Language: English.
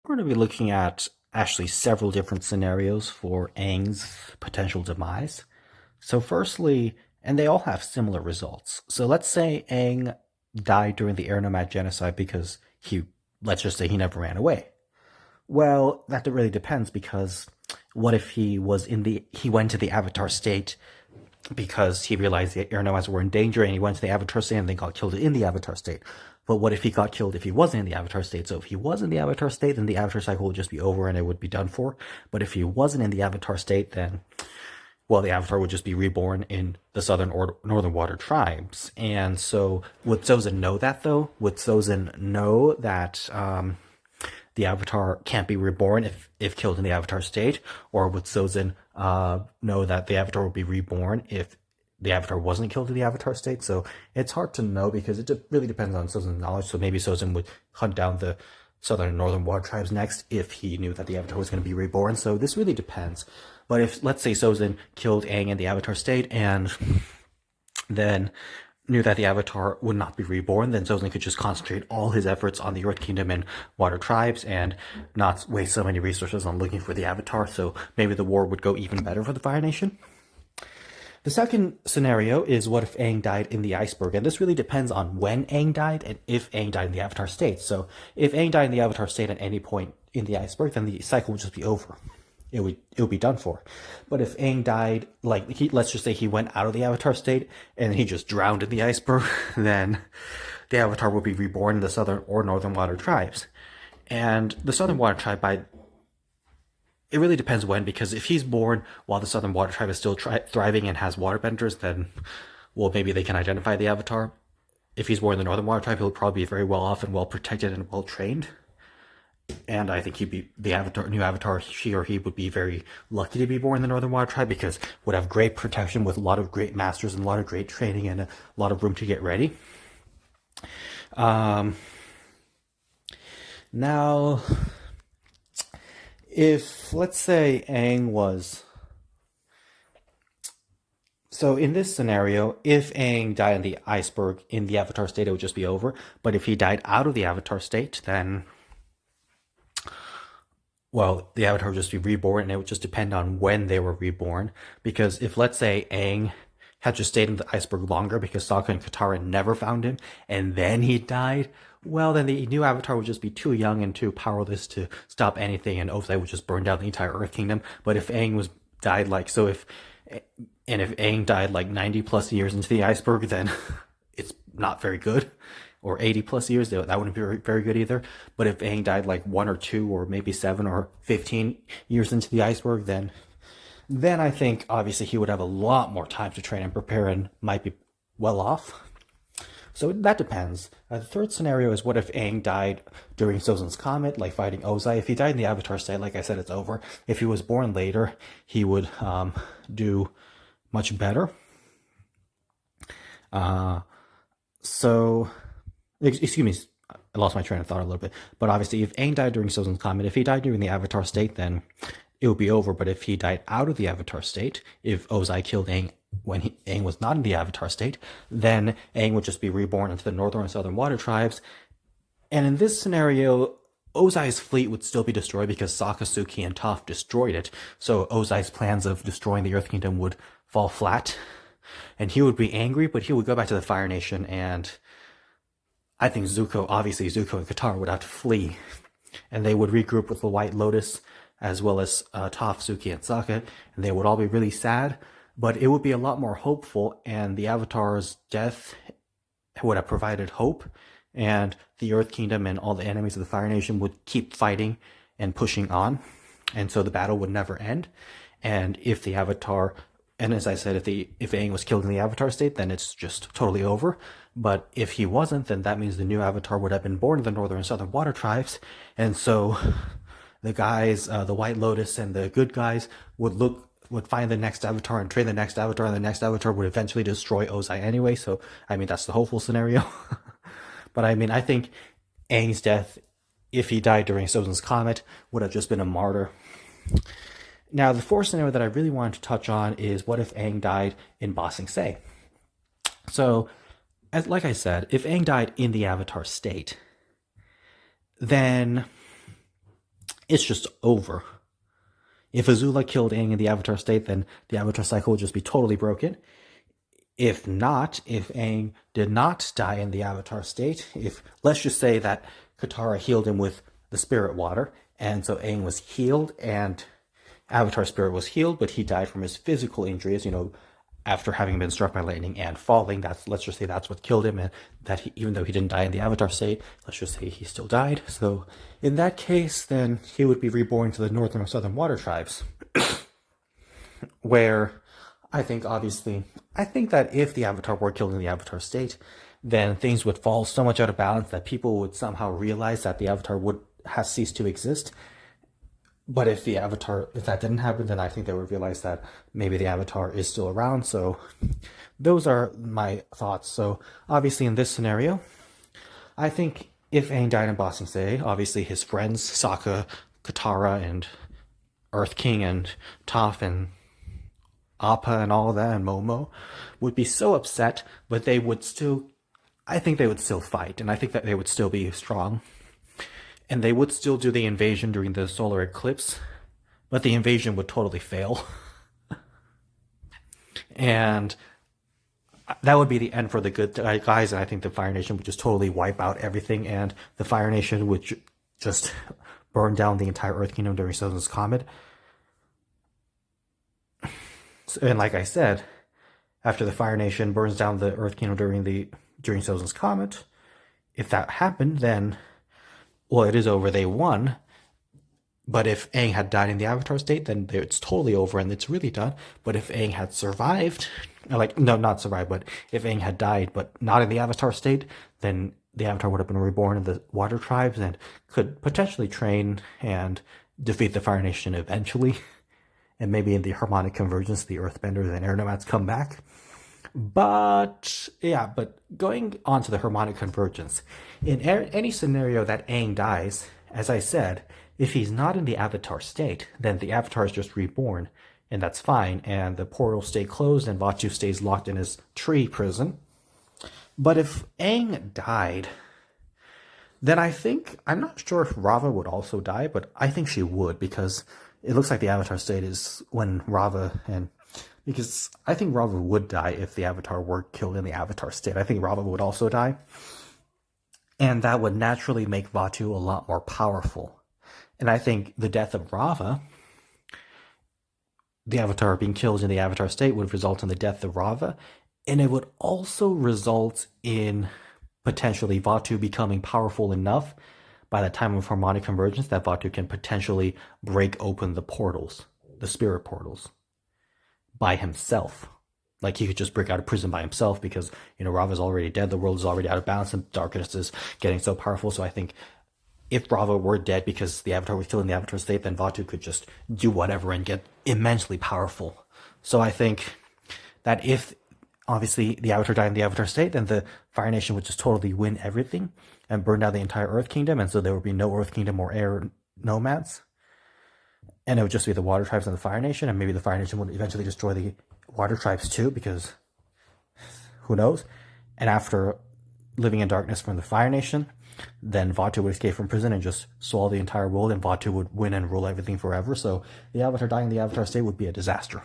We're going to be looking at actually several different scenarios for Aang's potential demise. So, firstly, and they all have similar results. So, let's say Aang died during the Air Nomad genocide because let's just say he never ran away. Well, that really depends because what if he went to the Avatar state because he realized the air nomads were in danger and he went to the Avatar state and they got killed in the Avatar state. But what if he got killed if he wasn't in the Avatar state? So if he was in the Avatar state, then the Avatar cycle would just be over and it would be done for. But if he wasn't in the Avatar state, then, well, the Avatar would just be reborn in the Southern or Northern Water tribes. And so would Sozin know that, though? Would Sozin know that the Avatar can't be reborn if killed in the Avatar state? Or would Sozin know that the Avatar will be reborn if the Avatar wasn't killed in the Avatar state? So it's hard to know because it really depends on Sozin's knowledge. So maybe Sozin would hunt down the Southern and Northern Water tribes next if he knew that the Avatar was going to be reborn. So this really depends. But if, let's say, Sozin killed Aang in the Avatar state and then knew that the Avatar would not be reborn, then Sozin could just concentrate all his efforts on the Earth Kingdom and Water Tribes and not waste so many resources on looking for the Avatar, so maybe the war would go even better for the Fire Nation. The second scenario is what if Aang died in the iceberg, and this really depends on when Aang died and if Aang died in the Avatar state. So if Aang died in the Avatar state at any point in the iceberg, then the cycle would just be over. It would be done for. But if Aang died, let's just say he went out of the Avatar state and he just drowned in the iceberg, then the Avatar will be reborn in the Southern or Northern Water tribes. And the Southern Water tribe, it really depends when, because if he's born while the Southern Water tribe is still thriving and has waterbenders, then, well, maybe they can identify the Avatar. If he's born in the Northern Water tribe, he'll probably be very well off and well protected and well trained. And I think he'd be the new Avatar. She or he would be very lucky to be born in the Northern Water Tribe because would have great protection with a lot of great masters and a lot of great training and a lot of room to get ready. Now, if let's say Aang was so in this scenario, if Aang died in the iceberg in the Avatar state, it would just be over. But if he died out of the Avatar state, then, well, the Avatar would just be reborn, and it would just depend on when they were reborn. Because if, let's say, Aang had just stayed in the iceberg longer because Sokka and Katara never found him, and then he died, well, then the new Avatar would just be too young and too powerless to stop anything, and Ozai would just burn down the entire Earth Kingdom. But if Aang if Aang died like 90 plus years into the iceberg, then it's not very good. Or 80 plus years, that wouldn't be very good either. But if Aang died like 1 or 2 or maybe 7 or 15 years into the iceberg, then I think obviously he would have a lot more time to train and prepare and might be well off. So that depends. The third scenario is what if Aang died during Sozin's Comet, like fighting Ozai. If he died in the Avatar state, like I said, it's over. If he was born later, he would do much better. Excuse me, I lost my train of thought a little bit. But obviously, if Aang died during Sozin's Comet, if he died during the Avatar state, then it would be over. But if he died out of the Avatar state, if Ozai killed Aang when Aang was not in the Avatar state, then Aang would just be reborn into the Northern and Southern Water tribes. And in this scenario, Ozai's fleet would still be destroyed because Sokka, Suki, and Toph destroyed it. So Ozai's plans of destroying the Earth Kingdom would fall flat. And he would be angry, but he would go back to the Fire Nation, and I think Zuko and Katara would have to flee. And they would regroup with the White Lotus, as well as Toph, Suki, and Sokka, and they would all be really sad, but it would be a lot more hopeful, and the Avatar's death would have provided hope, and the Earth Kingdom and all the enemies of the Fire Nation would keep fighting and pushing on, and so the battle would never end. And if the Avatar, and as I said, if Aang was killed in the Avatar state, then it's just totally over. But if he wasn't, then that means the new Avatar would have been born in the Northern and Southern Water tribes, and so the guys, the White Lotus and the good guys would find the next Avatar and train the next Avatar, and the next Avatar would eventually destroy Ozai anyway. So, I mean, that's the hopeful scenario. But I mean, I think Aang's death, if he died during Sozin's Comet, would have just been a martyr. Now, the fourth scenario that I really wanted to touch on is what if Aang died in Ba Sing Se? So, like I said, if Aang died in the Avatar state, then it's just over. If Azula killed Aang in the Avatar state, then the Avatar cycle would just be totally broken. If not, if Aang did not die in the Avatar state, if let's just say that Katara healed him with the spirit water, and so Aang was healed and Avatar spirit was healed, but he died from his physical injuries, after having been struck by lightning and falling. Let's just say that's what killed him, and that even though he didn't die in the Avatar state, let's just say he still died. So in that case, then he would be reborn to the northern or southern water tribes, where I think that if the Avatar were killed in the Avatar state, then things would fall so much out of balance that people would somehow realize that the Avatar has ceased to exist. But if that didn't happen, then I think they would realize that maybe the Avatar is still around. So those are my thoughts. So obviously in this scenario, I think if Aang died in Ba Sing Se, obviously his friends, Sokka, Katara, and Earth King, and Toph, and Appa, and all of that, and Momo, would be so upset, but I think they would still fight, and I think that they would still be strong. And they would still do the invasion during the solar eclipse, but the invasion would totally fail. And that would be the end for the good guys, and I think the Fire Nation would just totally wipe out everything, and the Fire Nation would just burn down the entire Earth Kingdom during Sozon's Comet. And like I said, after the Fire Nation burns down the Earth Kingdom during Sozon's Comet, if that happened, then well, it is over. They won. But if Aang had died in the Avatar state, then it's totally over and it's really done. But if Aang had survived, not survived, but if Aang had died but not in the Avatar state, then the Avatar would have been reborn in the Water Tribes and could potentially train and defeat the Fire Nation eventually. And maybe in the Harmonic Convergence, the Earthbenders and Air Nomads come back. But going on to the Harmonic Convergence, in any scenario that Aang dies, as I said, if he's not in the Avatar state, then the Avatar is just reborn, and that's fine, and the portals stay closed, and Vaatu stays locked in his tree prison. But if Aang died, then I'm not sure if Rava would also die, but I think she would, because it looks like the Avatar state is when because I think Rava would die if the Avatar were killed in the Avatar state. I think Rava would also die. And that would naturally make Vaatu a lot more powerful. And I think the death of Rava, the Avatar being killed in the Avatar state, would result in the death of Rava. And it would also result in potentially Vaatu becoming powerful enough by the time of Harmonic Convergence that Vaatu can potentially break open the portals, the spirit portals, by himself. Like he could just break out of prison by himself because, Rava's already dead, the world is already out of balance, and darkness is getting so powerful. So I think if Rava were dead because the Avatar was killed in the Avatar state, then Vaatu could just do whatever and get immensely powerful. So I think that if, obviously, the Avatar died in the Avatar state, then the Fire Nation would just totally win everything and burn down the entire Earth Kingdom, and so there would be no Earth Kingdom or Air Nomads. And it would just be the Water Tribes and the Fire Nation, and maybe the Fire Nation would eventually destroy the Water Tribes too, because who knows? And after living in darkness from the Fire Nation, then Vaatu would escape from prison and just swallow the entire world, and Vaatu would win and rule everything forever. So the Avatar dying in the Avatar state would be a disaster.